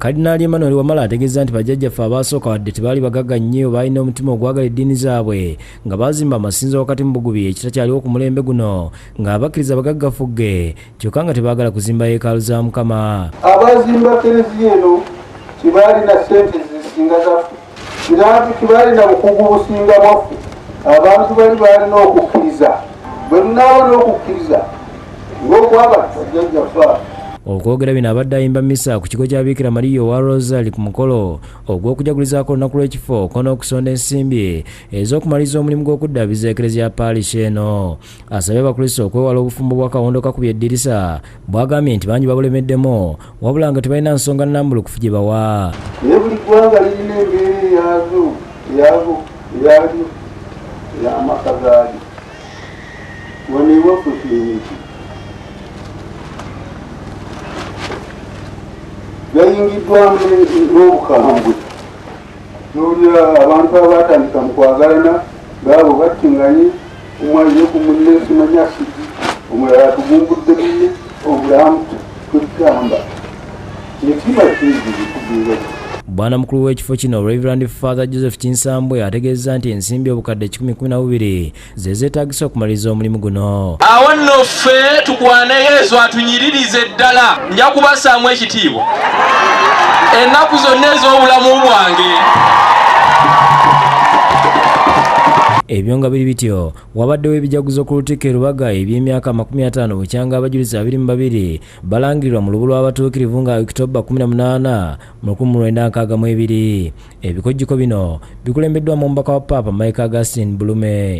Kardinali Emmanuel Wamala ategeeza nti bajjajjaffe abaasooka wadde tebaali bagagga nnyo balina omutima ogwagala eddiini zaabwe nga bazimba amasinza wakati mu Bugubi ekitakyaliwo ku mulembe guno nga bakkiriza bagaggafugge kyokka nga tebaagala kuzimba yeekaalu za Mukama. Abazimba kereziya eno tebaalina ssente zisinga zaffe, tebaalina bukugu businga bwaffe. Abantu balina okukkiriza, bwe tunaaba n'okukkiriza ng'okwagala bajjajjaffe. Okwogera bino abadde ayimba misa ku kigo kya Bikira Maria owa Rosary ku mukolo ogw'okujagulizaako olunaku lw'ekifo n'okusonda ensimbi ez'okumaliza omulimu gw'okuddaabiriza ekereziya ya paalishi eno. Asabye abakristo okwewala obufumbo bwa kawondo kakubya eddirisa, bw'agambye nti bangi babulemeddemu wabula nga tebalina nsonga nnambulukufu gye bawa. Naye buli ggwanga lirina embeera yaazo ey'amaka gaali. Wano ewaffe tuyiniki gayingiddwamu n'obukambwe. N'olya abantu abaatandika mu kwagalana baabo battinganye, omwaye ku munne simanya sigi, omulala tugumbudde munne, obulamu twegamba. Ekima kingi bitubeera. Bwana mukulu w'ekifo kino Reverend Father Joseph Kinsambwe ategeeza nti ensimbi obukadde 112 ze zeetaagisa okumaliriza omulimu guno. Awo nno ffe tukwane Yesu atunyiririze ddala, nja kubassaamu ekitiibwa ennaku zonna ez'obulamu bwange. Ebyo nga biri bityo wabaddewo ebijaguzo ku Lutikko Lubaga eby'emyaka 50 bukyanga abajulizi 22 balangirirwa mu lubu lw'abatuukirivu nga Oktoba 18 mu 1962. Ebikojjiko bino bikulembeddwa mu mbaka wa Papa Mike Augustine Bulume.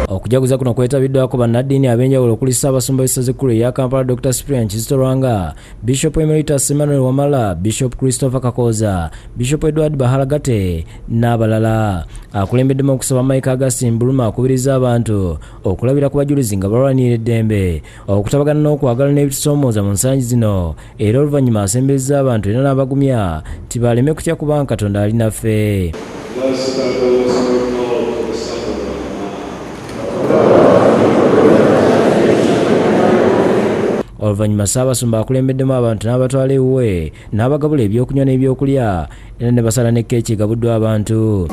Okujaguza kuno kwetabiddwako bannaddiini ab'enjawulo okuli Ssaabasumba w'essaza ekkulu eya Kampala Dr. Cyprian Kizito Lwanga, Bishop Emeritus Emmanuel Wamala, Bishop Christopher Kakoza, Bishop Edward Bahalagate n'abalala. Akulembeddemu okusaba Mike Augustine Bulume akubiriza abantu okulabira ku bajulizi nga balwanirira eddembe, okutabagana n'okwagala n'ebitusoomooza mu nsangi zino, era oluvannyuma asembezza abantu era n'abagumya tibaleme kutya kubanga Katonda ali naffe. Oluvannyuma Ssaabasumba akulembeddemu abantu n'abatwala ewuwe n'abagabula ebyokunywa n'ebyokulya era ne basala ne keeki egabuddwa abantu.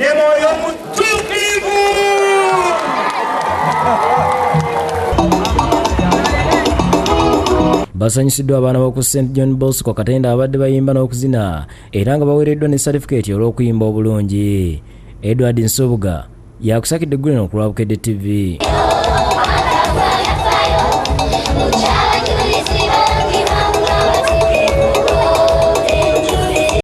Basanyusiddwa abaana b'oku St. John Bosco Katenda abadde bayimba n'okuzina era nga baweereddwa ne certificate olw'okuyimba obulungi. Edward Nsobuga yakusakidde Green ku Lwabukedde TV.